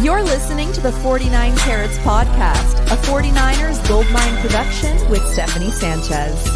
You're listening to the 49 Carats Podcast, a 49ers Goldmine production with Stephanie Sanchez.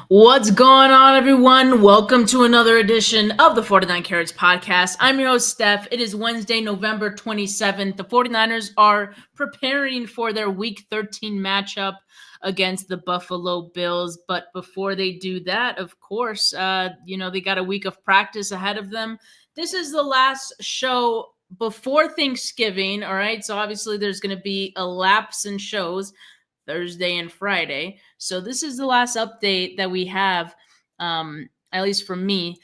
What's going on, everyone? Welcome to another edition of the 49 Carats Podcast. I'm your host, Steph. It is Wednesday, November 27th. The 49ers are preparing for their Week 13 matchup against the Buffalo Bills. But before they do that, of course, they got a week of practice ahead of them. This is the last show before Thanksgiving, all right? So obviously there's going to be a lapse in shows Thursday and Friday. So this is the last update that we have, at least for me,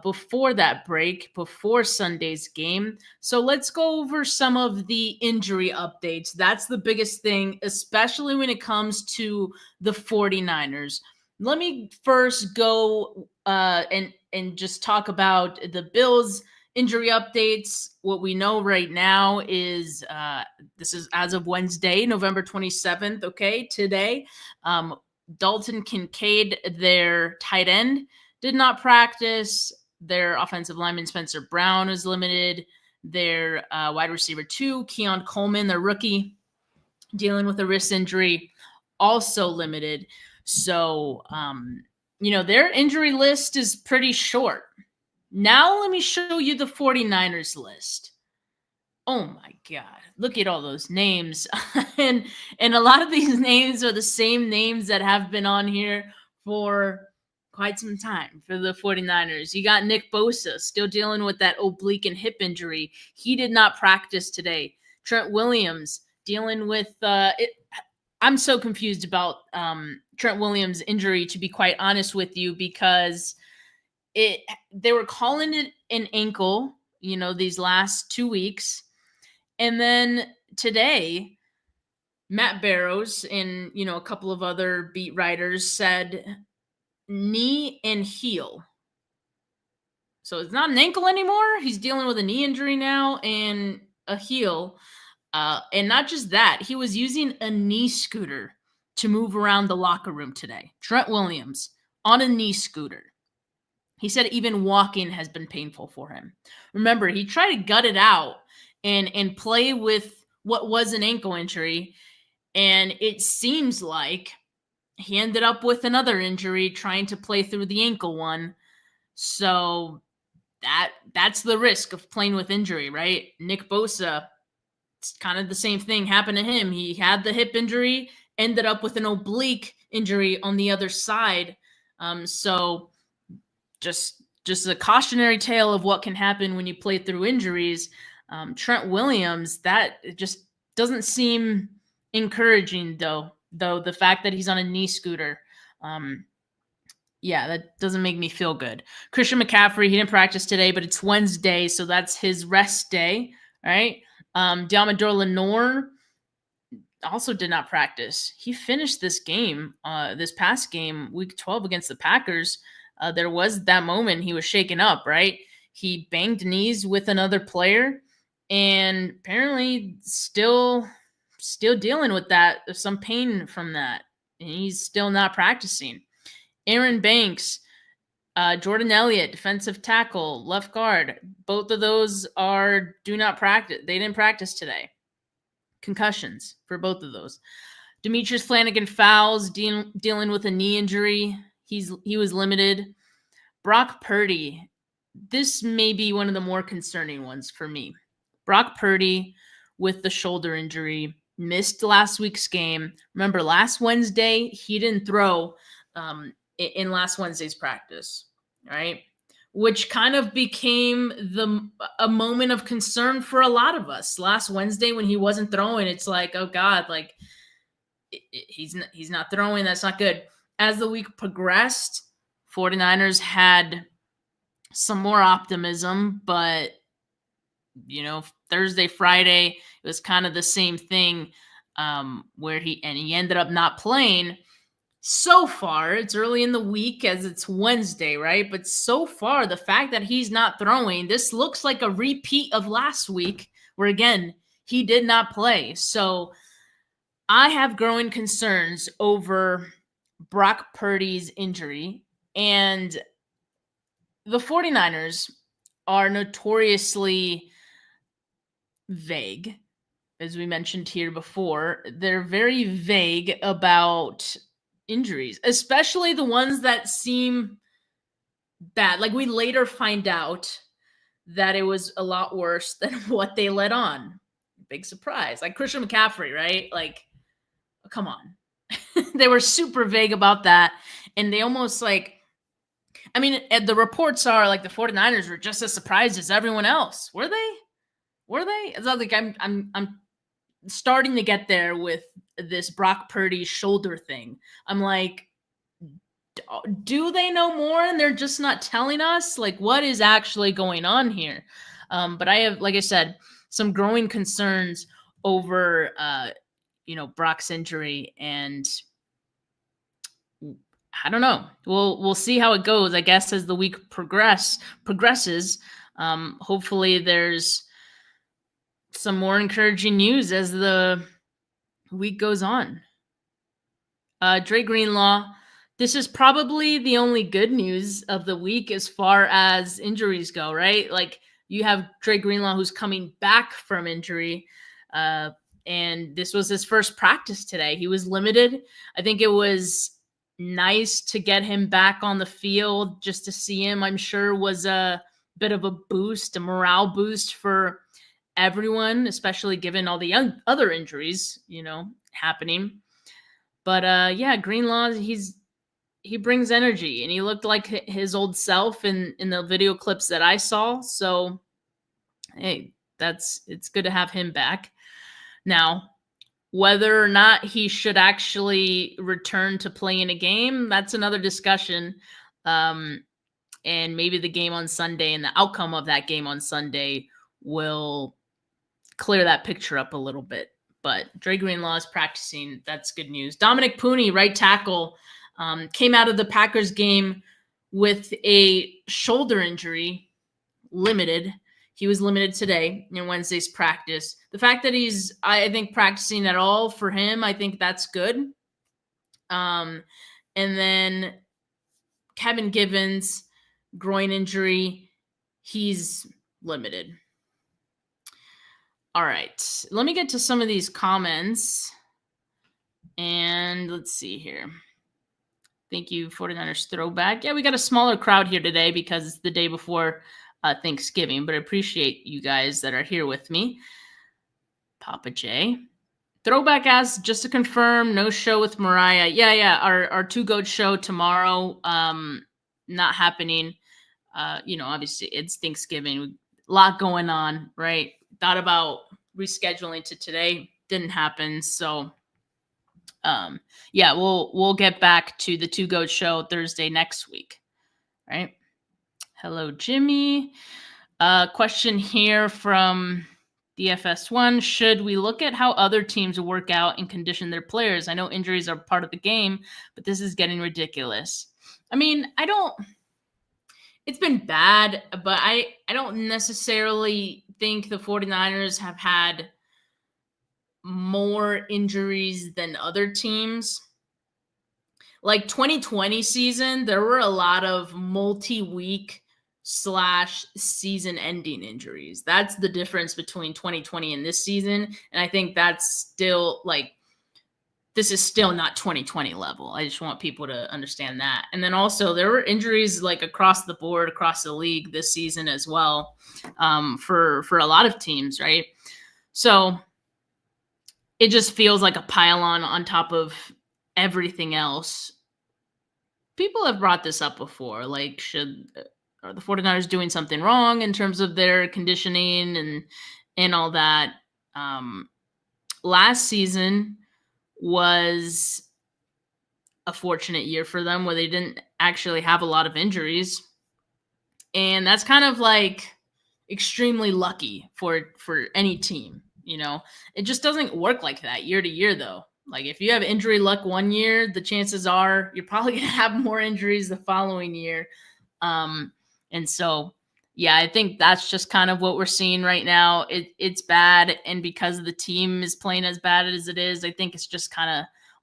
before that break, before Sunday's game. So let's go over some of the injury updates. That's the biggest thing, especially when it comes to the 49ers. Let me first go and just talk about the Bills injury updates. What we know right now is this is as of Wednesday, November 27th, okay, today. Dalton Kincaid, their tight end, did not practice. Their offensive lineman, Spencer Brown, is limited. Their wide receiver 2, Keon Coleman, their rookie, dealing with a wrist injury, also limited. So, their injury list is pretty short. Now let me show you the 49ers list. Oh my God, look at all those names. and a lot of these names are the same names that have been on here for quite some time for the 49ers. You got Nick Bosa still dealing with that oblique and hip injury. He did not practice today. Trent Williams dealing with it. I'm so confused about Trent Williams' injury, to be quite honest with you, because they were calling it an ankle, these last 2 weeks. And then today, Matt Barrows and, a couple of other beat writers said knee and heel. So it's not an ankle anymore. He's dealing with a knee injury now and a heel. And not just that, he was using a knee scooter to move around the locker room today. Trent Williams on a knee scooter. He said even walking has been painful for him. Remember, he tried to gut it out and play with what was an ankle injury, and it seems like he ended up with another injury trying to play through the ankle one. So that's the risk of playing with injury, right? Nick Bosa, it's kind of the same thing happened to him. He had the hip injury, ended up with an oblique injury on the other side. So just a cautionary tale of what can happen when you play through injuries. Trent Williams, that just doesn't seem encouraging, though the fact that he's on a knee scooter. That doesn't make me feel good. Christian McCaffrey, he didn't practice today, but it's Wednesday, so that's his rest day, right? Diamador Lenore also did not practice. He finished this game, this past game, week 12 against the Packers. There was that moment he was shaken up, right? He banged knees with another player and apparently still dealing with that, some pain from that. And he's still not practicing. Aaron Banks, Jordan Elliott, defensive tackle, left guard. Both of those do not practice. They didn't practice today. Concussions for both of those. Demetrius Flanagan-Fowles dealing with a knee injury. He was limited. Brock Purdy, this may be one of the more concerning ones for me. Brock Purdy with the shoulder injury, missed last week's game. Remember, last Wednesday, he didn't throw in last Wednesday's practice, right? Which kind of became a moment of concern for a lot of us. Last Wednesday when he wasn't throwing, it's like, oh God, like he's not throwing. That's not good. As the week progressed, 49ers had some more optimism, but, Thursday, Friday, it was kind of the same thing where he ended up not playing. So far, it's early in the week as it's Wednesday, right? But so far, the fact that he's not throwing, this looks like a repeat of last week where, again, he did not play. So I have growing concerns over Brock Purdy's injury. And the 49ers are notoriously vague, as we mentioned here before. They're very vague about injuries, especially the ones that seem bad. Like, we later find out that it was a lot worse than what they let on. Big surprise. Like Christian McCaffrey, right? Like, come on. They were super vague about that. And they almost the reports are like the 49ers were just as surprised as everyone else. Were they? It's not like I'm starting to get there with this Brock Purdy shoulder thing. I'm like, do they know more and they're just not telling us? Like, what is actually going on here? But I have, like I said, some growing concerns over Brock's injury, and I don't know. We'll see how it goes, I guess, as the week progresses. Hopefully there's some more encouraging news as the week goes on. Dre Greenlaw, this is probably the only good news of the week as far as injuries go, right? Like, you have Dre Greenlaw who's coming back from injury, and this was his first practice today. He was limited. I think it was nice to get him back on the field. Just to see him, I'm sure, was a bit of a boost, a morale boost for everyone, especially given all the other injuries, happening. But Greenlaw, he brings energy, and he looked like his old self in the video clips that I saw. So, hey, it's good to have him back. Now, whether or not he should actually return to play in a game, that's another discussion. And maybe the game on Sunday and the outcome of that game on Sunday will clear that picture up a little bit. But Dre Greenlaw is practicing. That's good news. Dominic Purdy, right tackle, came out of the Packers game with a shoulder injury, limited. He was limited today in Wednesday's practice. The fact that he's, I think, practicing at all for him, I think that's good. And then Kevin Givens, groin injury, he's limited. All right, let me get to some of these comments. And let's see here. Thank you, 49ers Throwback. Yeah, we got a smaller crowd here today because it's the day before Thanksgiving, but I appreciate you guys that are here with me. Papa J. Throwback asks, just to confirm, no show with Mariah. Yeah. Our Two Goat show tomorrow, not happening. Obviously it's Thanksgiving. A lot going on, right? Thought about rescheduling to today. Didn't happen. So, we'll get back to the Two Goat show Thursday next week, right? Hello, Jimmy. Question here from DFS1. Should we look at how other teams work out and condition their players? I know injuries are part of the game, but this is getting ridiculous. I mean, it's been bad, but I don't necessarily think the 49ers have had more injuries than other teams. Like 2020 season, there were a lot of multi-week / season-ending injuries. That's the difference between 2020 and this season. And I think that's still this is still not 2020 level. I just want people to understand that. And then also there were injuries across the board, across the league this season as well, for a lot of teams, right? So it just feels like a pile on top of everything else. People have brought this up before. Are the 49ers doing something wrong in terms of their conditioning and all that? Last season was a fortunate year for them where they didn't actually have a lot of injuries. And that's kind of extremely lucky for any team. It just doesn't work like that year to year, though. If you have injury luck one year, the chances are you're probably going to have more injuries the following year. And so, I think that's just kind of what we're seeing right now. It's bad. And because the team is playing as bad as it is, I think it's just kind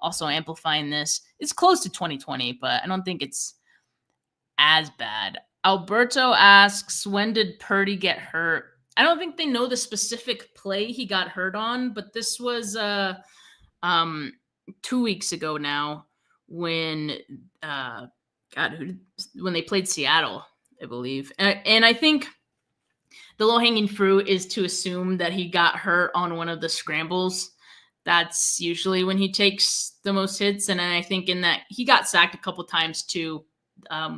of also amplifying this. It's close to 2020, but I don't think it's as bad. Alberto asks, when did Purdy get hurt? I don't think they know the specific play he got hurt on, but this was 2 weeks ago now when when they played Seattle, I believe. And I think the low-hanging fruit is to assume that he got hurt on one of the scrambles. That's usually when he takes the most hits. And I think in that he got sacked a couple times too,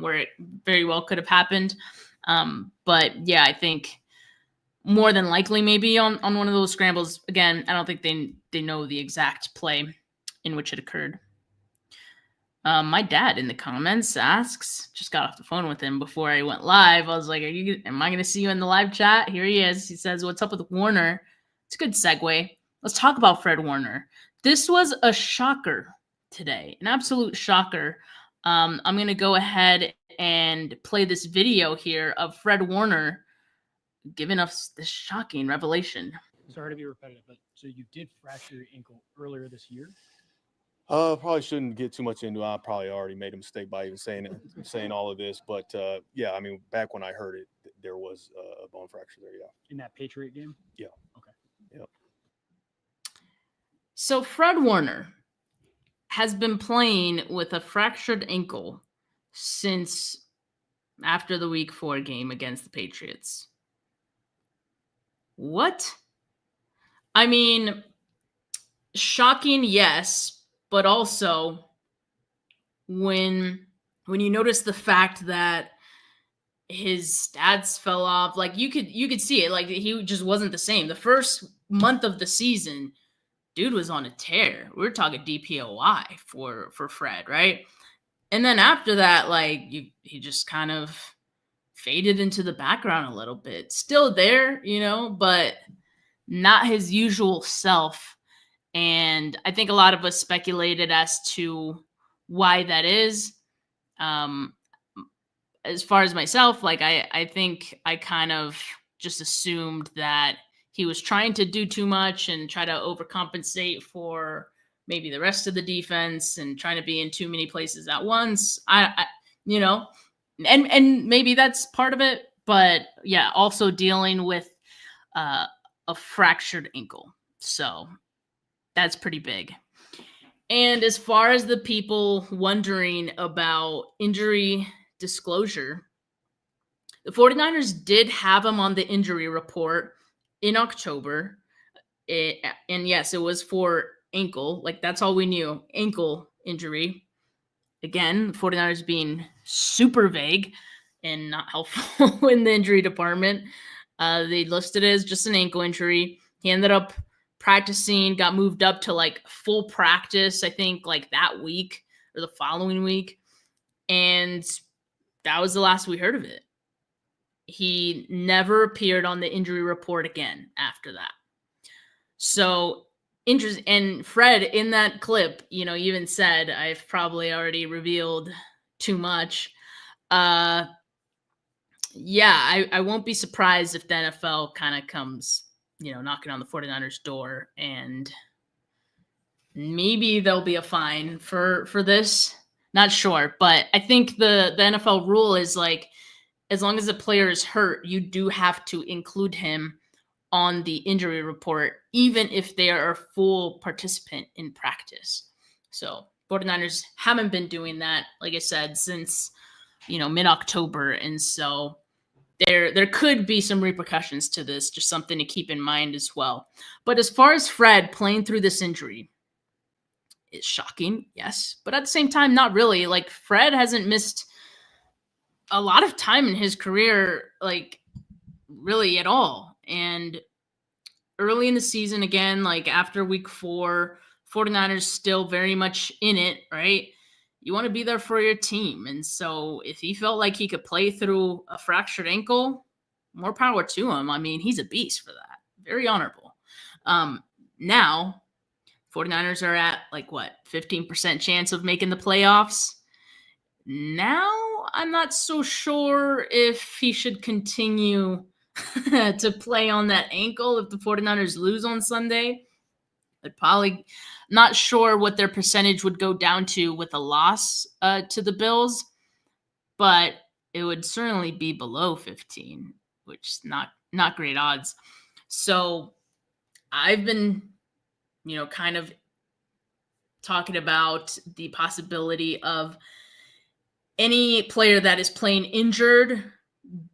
where it very well could have happened. But yeah, I think more than likely maybe on one of those scrambles. Again, I don't think they know the exact play in which it occurred. My dad in the comments asks, just got off the phone with him before I went live. I was like, am I going to see you in the live chat? Here he is. He says, what's up with Warner? It's a good segue. Let's talk about Fred Warner. This was a shocker today, an absolute shocker. I'm going to go ahead and play this video here of Fred Warner giving us this shocking revelation. Sorry to be repetitive, but so you did fracture your ankle earlier this year? Probably shouldn't get too much into it. I probably already made a mistake by even saying all of this. But, yeah, I mean, back when I heard it, there was a bone fracture there, yeah. In that Patriot game? Yeah. Okay. Yep. So Fred Warner has been playing with a fractured ankle since after the Week 4 game against the Patriots. What? I mean, shocking, yes. But also, when you notice the fact that his stats fell off, like you could see it, like he just wasn't the same. The first month of the season, dude was on a tear. We're talking DPOY for Fred, right? And then after that, like he just kind of faded into the background a little bit. Still there, but not his usual self. And I think a lot of us speculated as to why that is. As far as myself, like I think I kind of just assumed that he was trying to do too much and try to overcompensate for maybe the rest of the defense and trying to be in too many places at once. I and maybe that's part of it. But yeah, also dealing with a fractured ankle. So that's pretty big. And as far as the people wondering about injury disclosure, the 49ers did have him on the injury report in October. And yes, it was for ankle. Like, that's all we knew. Ankle injury. Again, the 49ers being super vague and not helpful in the injury department. They listed it as just an ankle injury. He ended up practicing, got moved up to like full practice, I think like that week or the following week. And that was the last we heard of it. He never appeared on the injury report again after that. So interesting. And Fred, in that clip, even said, I've probably already revealed too much. Yeah, I won't be surprised if the NFL kind of comes knocking on the 49ers door, and maybe there'll be a fine for this. Not sure, but I think the NFL rule is like, as long as the player is hurt, you do have to include him on the injury report, even if they are a full participant in practice. So 49ers haven't been doing that, like I said, since, mid-October. And so there could be some repercussions to this, just something to keep in mind as well. But as far as Fred playing through this injury, it's shocking, yes. But at the same time, not really. Like, Fred hasn't missed a lot of time in his career, like, really at all. And early in the season, again, like after Week 4, 49ers still very much in it, right? You want to be there for your team. And so if he felt like he could play through a fractured ankle, more power to him. I mean, he's a beast for that. Very honorable. Now, 49ers are at 15% chance of making the playoffs. Now, I'm not so sure if he should continue to play on that ankle if the 49ers lose on Sunday. I'd probably not sure what their percentage would go down to with a loss to the Bills, but it would certainly be below 15, which is not great odds. So I've been, kind of talking about the possibility of any player that is playing injured,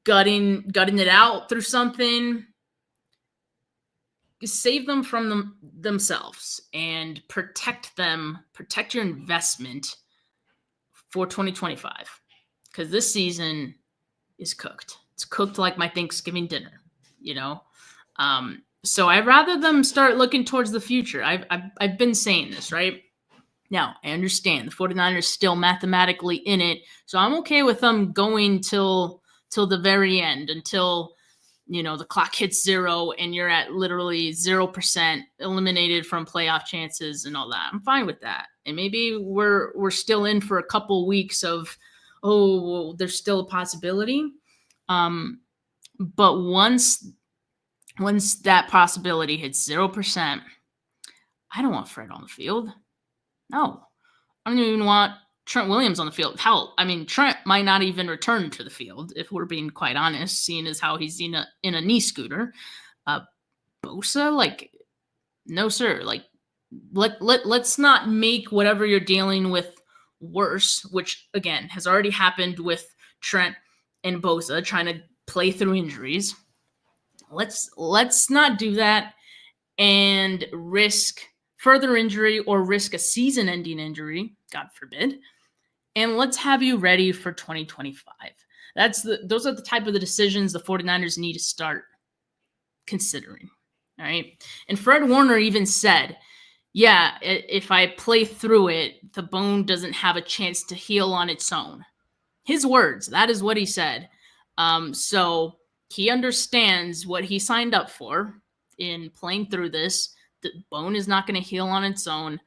gutting it out through something, save them from themselves and protect your investment for 2025. Because this season is cooked. It's cooked like my Thanksgiving dinner, So I'd rather them start looking towards the future. I've been saying this, right? Now, I understand the 49ers still mathematically in it, so I'm okay with them going till the very end, until the clock hits 0 and you're at literally 0% eliminated from playoff chances and all that. I'm fine with that. And maybe we're still in for a couple weeks of, there's still a possibility. But once that possibility hits 0%, I don't want Fred on the field. No, I don't even want Trent Williams on the field. Hell, I mean, Trent might not even return to the field, if we're being quite honest, seeing as how he's in a knee scooter. Bosa, no, sir. Let's not make whatever you're dealing with worse, which, again, has already happened with Trent and Bosa trying to play through injuries. Let's not do that and risk further injury or risk a season-ending injury, God forbid. And let's have you ready for 2025. Those are the type of the decisions the 49ers need to start considering. All right. And Fred Warner even said, yeah, if I play through it, the bone doesn't have a chance to heal on its own. His words, that is what he said. So he understands what he signed up for in playing through this. The bone is not going to heal on its own.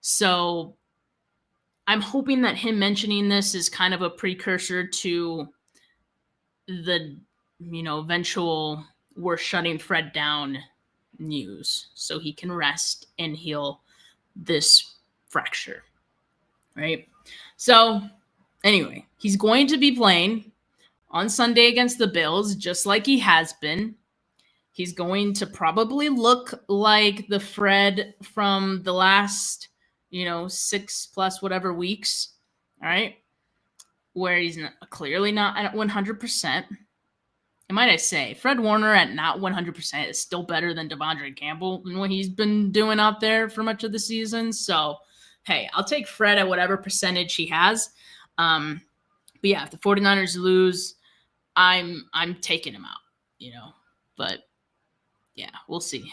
So I'm hoping that him mentioning this is kind of a precursor to the, eventual we're shutting Fred down news so he can rest and heal this fracture. Right? So anyway, he's going to be playing on Sunday against the Bills, just like he has been. He's going to probably look like the Fred from the last, 6+ whatever weeks, all right, where he's clearly not at 100%. And might I say, Fred Warner at not 100% is still better than Devondre Campbell and what he's been doing out there for much of the season. So, hey, I'll take Fred at whatever percentage he has. But yeah, if the 49ers lose, I'm taking him out, but yeah, we'll see.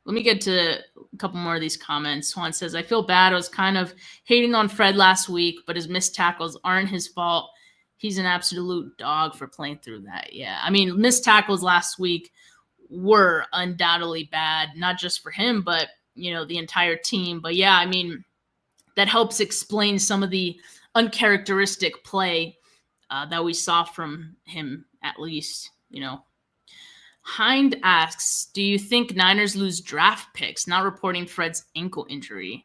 Let me get to a couple more of these comments. Juan says, I feel bad. I was kind of hating on Fred last week, but his missed tackles aren't his fault. He's an absolute dog for playing through that. Yeah, I mean, missed tackles last week were undoubtedly bad, not just for him, but, the entire team. But yeah, I mean, that helps explain some of the uncharacteristic play that we saw from him, at least, Hind asks, do you think Niners lose draft picks, not reporting Fred's ankle injury?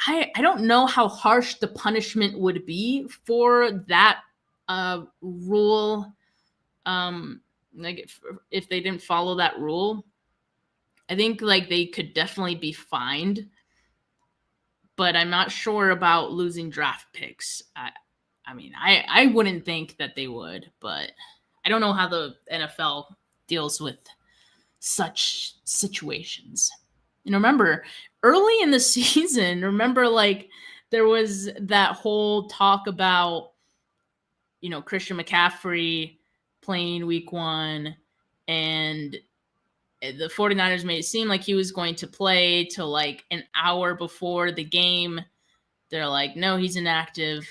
I don't know how harsh the punishment would be for that rule. If they didn't follow that rule, I think they could definitely be fined, but I'm not sure about losing draft picks. I wouldn't think that they would, but I don't know how the NFL deals with such situations. And remember, early in the season, there was that whole talk about, Christian McCaffrey playing week 1, and the 49ers made it seem like he was going to play till an hour before the game. They're like, no, he's inactive.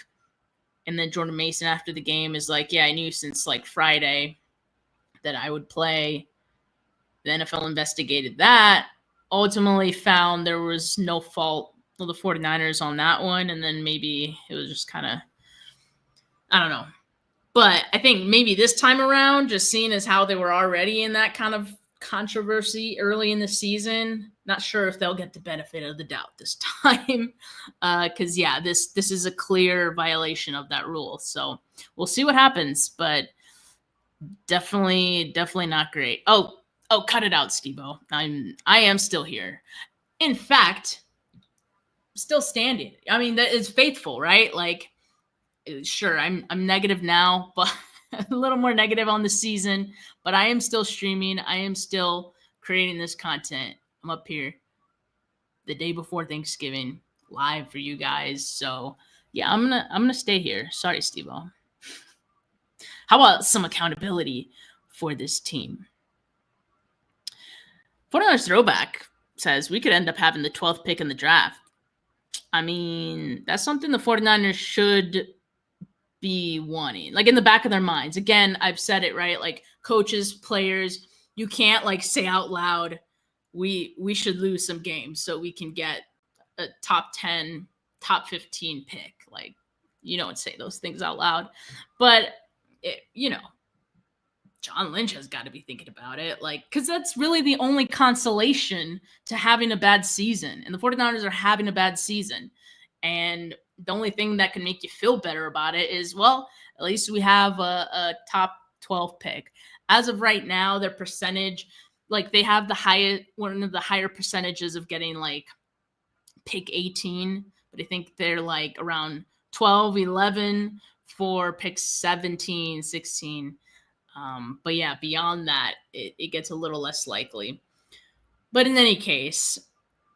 And then Jordan Mason after the game is like, yeah, I knew since Friday that I would play. The NFL investigated that, ultimately found there was no fault of the 49ers on that one. And then maybe it was just kind of, I don't know. But I think maybe this time around, just seeing as how they were already in that kind of controversy early in the seaon. Not sure if they'll get the benefit of the doubt this time. Because, this is a clear violation of that rule. So we'll see what happens. But definitely not great. Oh, cut it out, Steve-O. I am still here. In fact, still standing. I mean, that is faithful, right? Like, sure, I'm negative now, but a little more negative on the season, but I am still streaming. I am still creating this content. I'm up here the day before Thanksgiving live for you guys. So yeah, I'm gonna stay here. Sorry, Steve-O. How about some accountability for this team? 49ers Throwback says we could end up having the 12th pick in the draft. I mean, that's something the 49ers should be wanting, like in the back of their minds. Again, I've said it, right? Like coaches, players, you can't like say out loud, we should lose some games so we can get a top 10, top 15 pick. Like, you don't say those things out loud, but John Lynch has got to be thinking about it, like, because that's really the only consolation to having a bad season. And the 49ers are having a bad season. And the only thing that can make you feel better about it is, well, at least we have a top 12 pick. As of right now, their percentage, like they have one of the higher percentages of getting like pick 18, but I think they're like around 12, 11 for pick 17, 16. But yeah, beyond that, it gets a little less likely. But in any case,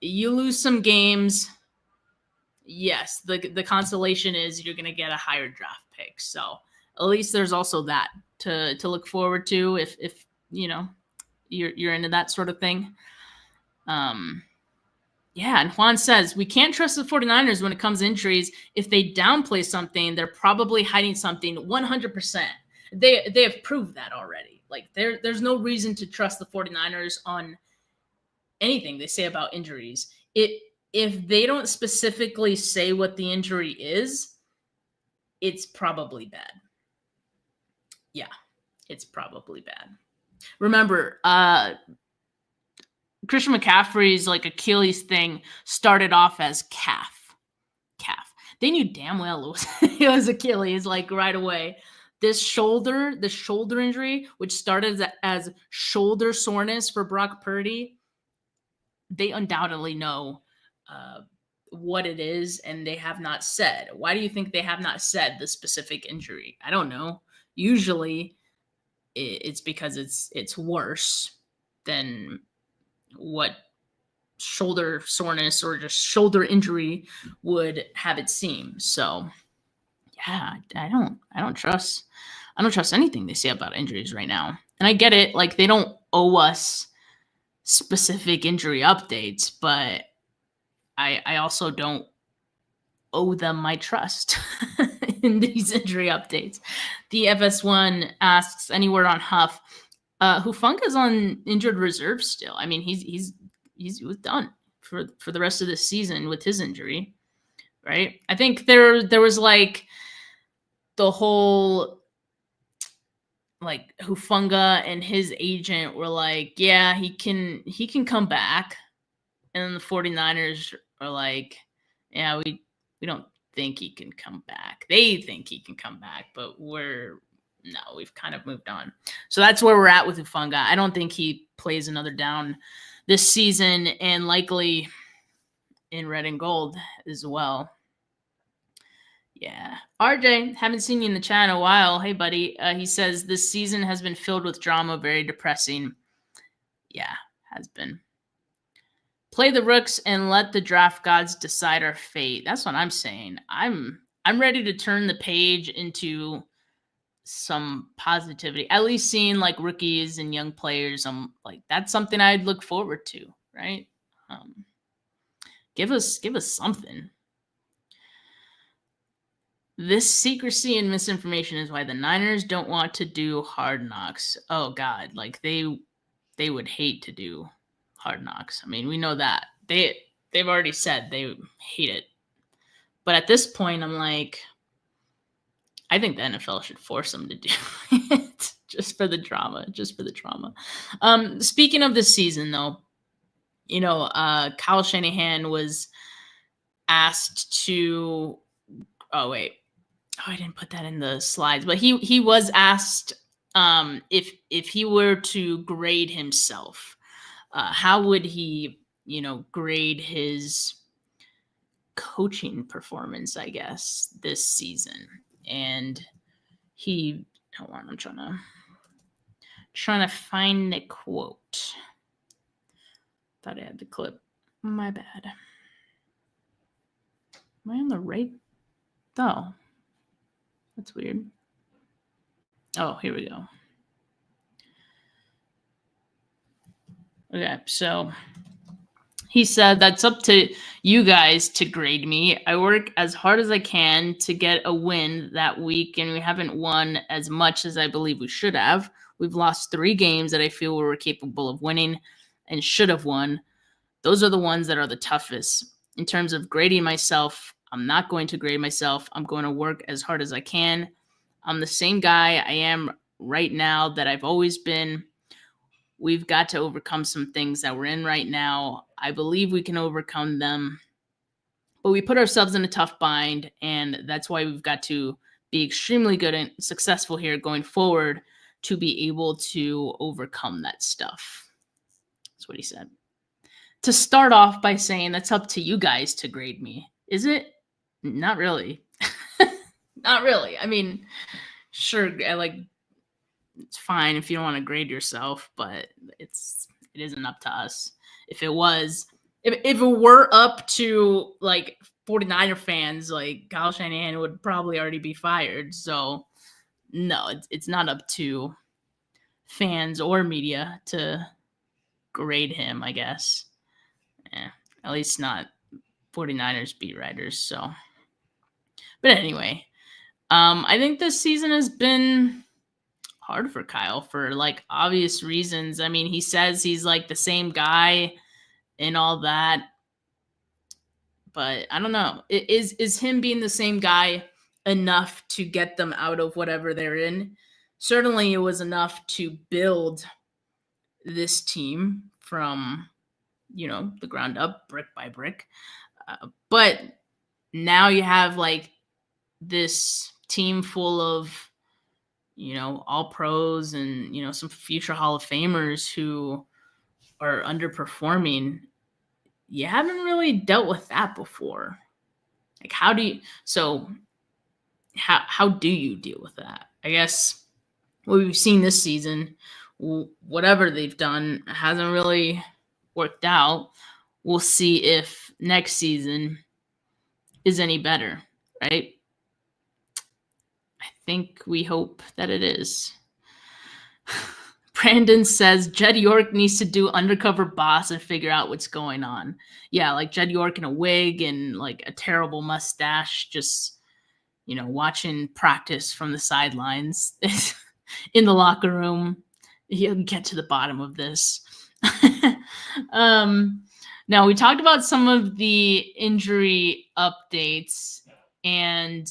you lose some games. Yes, the consolation is you're going to get a higher draft pick. So at least there's also that to look forward to if you're into that sort of thing. Yeah, and Juan says, we can't trust the 49ers when it comes to injuries. If they downplay something, they're probably hiding something 100%. They have proved that already. Like there's no reason to trust the 49ers on anything they say about injuries. If they don't specifically say what the injury is, it's probably bad. Yeah, it's probably bad. Remember, Christian McCaffrey's like Achilles thing started off as calf. They knew damn well it was Achilles, like right away. The shoulder injury, which started as shoulder soreness for Brock Purdy, they undoubtedly know what it is, and they have not said. Why do you think they have not said the specific injury? I don't know. Usually, it's because it's worse than what shoulder soreness or just shoulder injury would have it seem. So yeah, I don't trust anything they say about injuries right now. And I get it, like they don't owe us specific injury updates, but I also don't owe them my trust in these injury updates. The FS1 asks, anywhere on Huff, Hufunga's on injured reserve still. I mean, he was done for the rest of the season with his injury, right? I think there was like the whole like Hufunga and his agent were like, yeah, he can come back. And then the 49ers are like, yeah, we don't think he can come back. They think he can come back, but we've kind of moved on. So that's where we're at with Hufunga. I don't think he plays another down this season, and likely in red and gold as well. Yeah. RJ, haven't seen you in the chat in a while. Hey, buddy. He says, this season has been filled with drama, very depressing. Yeah, has been. Play the Rooks and let the draft gods decide our fate. That's what I'm saying. I'm ready to turn the page into some positivity. At least seeing like rookies and young players. I'm like, that's something I'd look forward to, right? Give us something. This secrecy and misinformation is why the Niners don't want to do Hard Knocks. Oh God, like they would hate to do Hard Knocks. I mean, we know that. They've already said they hate it. But at this point, I'm like, I think the NFL should force them to do it. Just for the drama. Speaking of this season, though, Kyle Shanahan was asked to. Oh wait, I didn't put that in the slides, but he was asked if he were to grade himself, how would he grade his coaching performance, I guess, this season. And hold on, I'm trying to find the quote. Thought I had the clip. My bad. Am I on the right? Oh, that's weird. Oh, here we go. Okay, so he said, "That's up to you guys to grade me. I work as hard as I can to get a win that week, and we haven't won as much as I believe we should have. We've lost 3 games that I feel we were capable of winning and should have won. Those are the ones that are the toughest. In terms of grading myself, I'm not going to grade myself. I'm going to work as hard as I can. I'm the same guy I am right now that I've always been. We've got to overcome some things that we're in right now. I believe we can overcome them, but we put ourselves in a tough bind, and that's why we've got to be extremely good and successful here going forward to be able to overcome that stuff." That's what he said. To start off by saying that's up to you guys to grade me. Is it? Not really. Not really. I mean, sure, it's fine if you don't want to grade yourself, but it isn't up to us. If it were up to 49er fans, Kyle Shanahan would probably already be fired. So no, it's not up to fans or media to grade him, I guess. At least not 49ers beat writers. So, but anyway, I think this season has been hard for Kyle for obvious reasons. I mean, he says he's the same guy and all that, but I don't know. Is him being the same guy enough to get them out of whatever they're in? Certainly it was enough to build this team from the ground up, brick by brick. But now you have this team full of all pros and some future Hall of Famers who are underperforming. You haven't really dealt with that before. How do you deal with that? I guess what we've seen this season, whatever they've done hasn't really worked out. We'll see if next season is any better, right? I think we hope that it is. Brandon says Jed York needs to do undercover boss and figure out what's going on. Yeah, Jed York in a wig and a terrible mustache, just watching practice from the sidelines in the locker room. He'll get to the bottom of this. Now we talked about some of the injury updates, and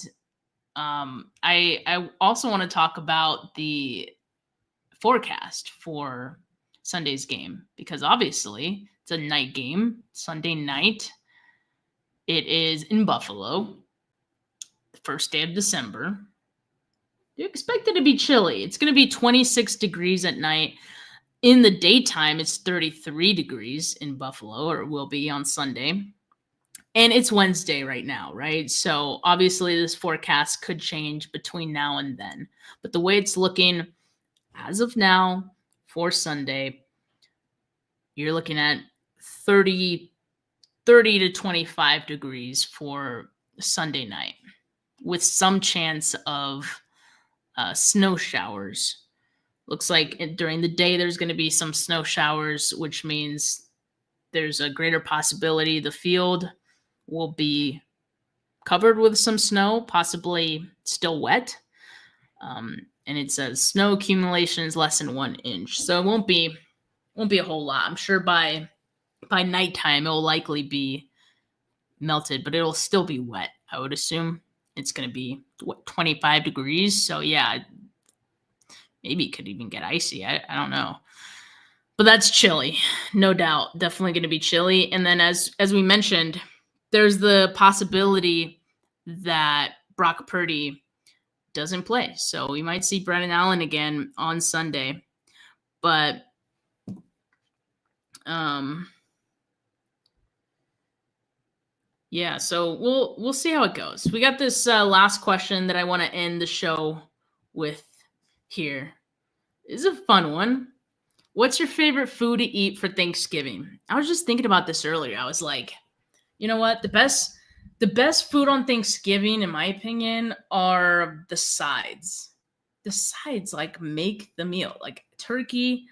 I also want to talk about the forecast for Sunday's game, because obviously it's a night game, Sunday night. It is in Buffalo, the first day of December. You expect it to be chilly. It's going to be 26 degrees at night. In the daytime, it's 33 degrees in Buffalo, or it will be on Sunday. And it's Wednesday right now, right? So obviously this forecast could change between now and then. But the way it's looking as of now for Sunday, you're looking at 30 to 25 degrees for Sunday night, with some chance of snow showers. Looks like during the day there's going to be some snow showers, which means there's a greater possibility the field will be covered with some snow, possibly still wet. And it says snow accumulation is less than 1 inch. So it won't be a whole lot. I'm sure by nighttime it will likely be melted, but it'll still be wet. I would assume it's going to be 25 degrees. So yeah, Maybe it could even get icy. I don't know. But that's chilly, no doubt. Definitely going to be chilly. And then as we mentioned, there's the possibility that Brock Purdy doesn't play. So we might see Brennan Allen again on Sunday. But yeah, so we'll see how it goes. We got this last question that I want to end the show with here. This is a fun one. What's your favorite food to eat for Thanksgiving? I was just thinking about this earlier. I was like, you know what? The best food on Thanksgiving, in my opinion, are the sides. The sides like make the meal. Like turkey.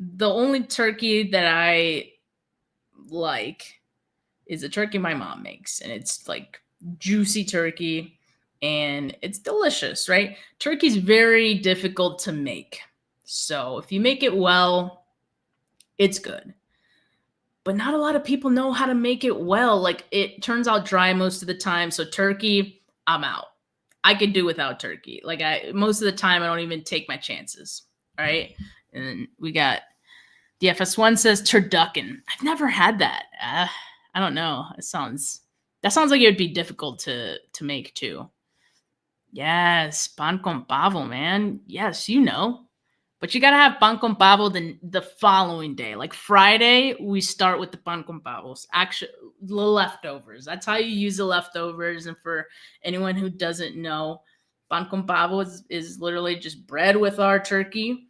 The only turkey that I like is a turkey my mom makes, and it's like juicy turkey and it's delicious, right? Turkey's very difficult to make. So if you make it well, it's good. But not a lot of people know how to make it well. Like it turns out dry most of the time. So turkey, I'm out. I could do without turkey. Like most of the time I don't even take my chances. All right. And then we got the FS1 says turducken. I've never had that. I don't know. That sounds like it would be difficult to make too. Yes, pan con pavo, man. Yes, you know. But you got to have pan con pavo the following day. Like Friday, we start with the pan con pavos. Actually, the leftovers. That's how you use the leftovers. And for anyone who doesn't know, pan con pavo is literally just bread with our turkey.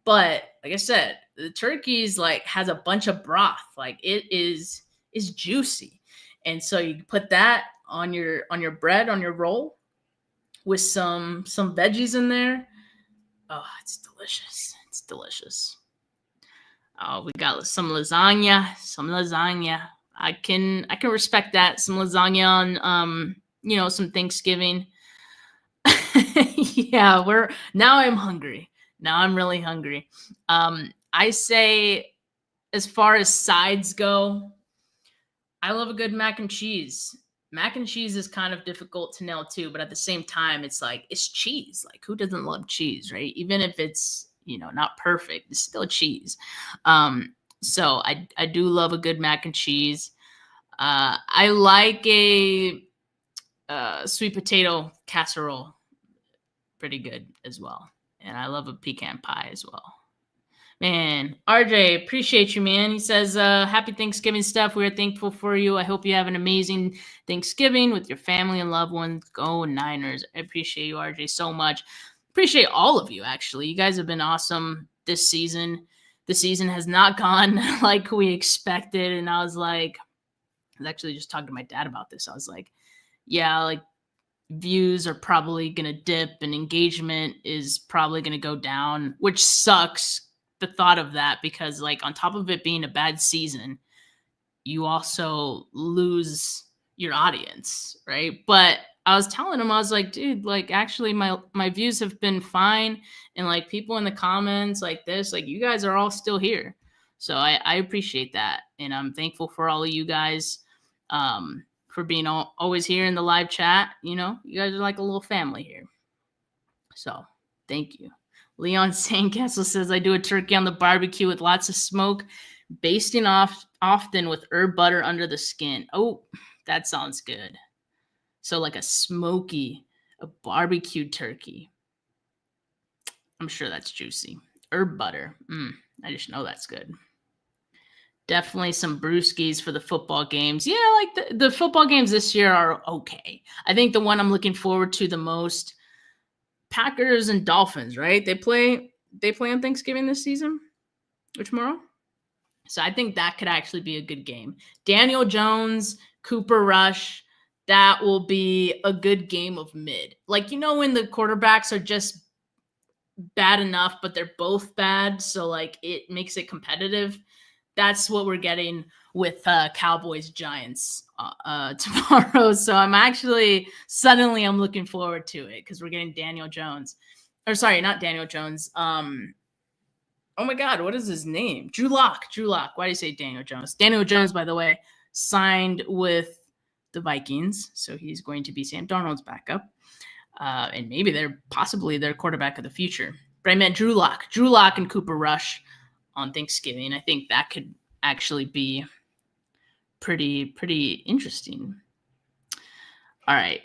But like I said, the turkey's like has a bunch of broth. Like it is juicy. And so you put that on your bread, on your roll with some veggies in there. Oh, it's delicious. It's delicious. Oh, we got some lasagna. I can respect that. Some lasagna on some Thanksgiving. Yeah, now I'm hungry. Now I'm really hungry. I say as far as sides go, I love a good mac and cheese. Mac and cheese is kind of difficult to nail too, but at the same time, it's like, it's cheese. Like who doesn't love cheese, right? Even if it's, not perfect, it's still cheese. So I do love a good mac and cheese. I like a sweet potato casserole. Pretty good as well. And I love a pecan pie as well. Man, RJ, appreciate you, man. He says, happy Thanksgiving, Steph. We are thankful for you. I hope you have an amazing Thanksgiving with your family and loved ones. Go Niners. I appreciate you, RJ, so much. Appreciate all of you, actually. You guys have been awesome this season. The season has not gone like we expected. And I was actually just talking to my dad about this. I was like, yeah, like views are probably going to dip and engagement is probably going to go down, which sucks. The thought of that, because like on top of it being a bad season, you also lose your audience, right? But I was telling him, I was like, dude, like actually my views have been fine, and like people in the comments like this, like you guys are all still here, so I appreciate that, and I'm thankful for all of you guys for being always here in the live chat. You guys are like a little family here, so thank you. Leon Sandcastle says, I do a turkey on the barbecue with lots of smoke, basting off often with herb butter under the skin. Oh, that sounds good. So like a barbecue turkey. I'm sure that's juicy. Herb butter. I just know that's good. Definitely some brewskis for the football games. Yeah, like the football games this year are okay. I think the one I'm looking forward to the most, Packers and Dolphins, right? They play on Thanksgiving this season or tomorrow. So I think that could actually be a good game. Daniel Jones, Cooper Rush, that will be a good game of mid. Like, when the quarterbacks are just bad enough, but they're both bad. So like it makes it competitive. That's what we're getting with Cowboys Giants tomorrow. So I'm looking forward to it because we're getting Daniel Jones. Or sorry, not Daniel Jones. Oh my God, what is his name? Drew Lock. Why do you say Daniel Jones? Daniel Jones, by the way, signed with the Vikings. So he's going to be Sam Darnold's backup. And maybe they're possibly their quarterback of the future. but I meant Drew Lock and Cooper Rush on Thanksgiving. I think that could actually be pretty interesting. All right.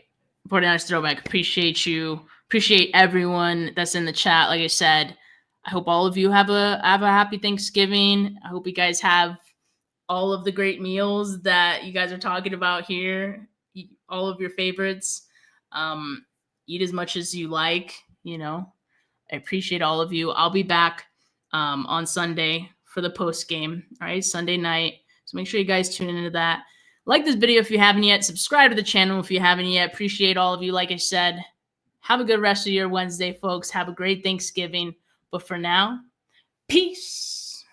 49ers Throwback. Appreciate you. Appreciate everyone that's in the chat. Like I said, I hope all of you have a happy Thanksgiving. I hope you guys have all of the great meals that you guys are talking about here. Eat all of your favorites. Eat as much as you like, I appreciate all of you. I'll be back on Sunday for the post game. All right, Sunday night. So make sure you guys tune into that. Like this video if you haven't yet. Subscribe to the channel if you haven't yet. Appreciate all of you. Like I said, have a good rest of your Wednesday, folks. Have a great Thanksgiving. But for now, peace.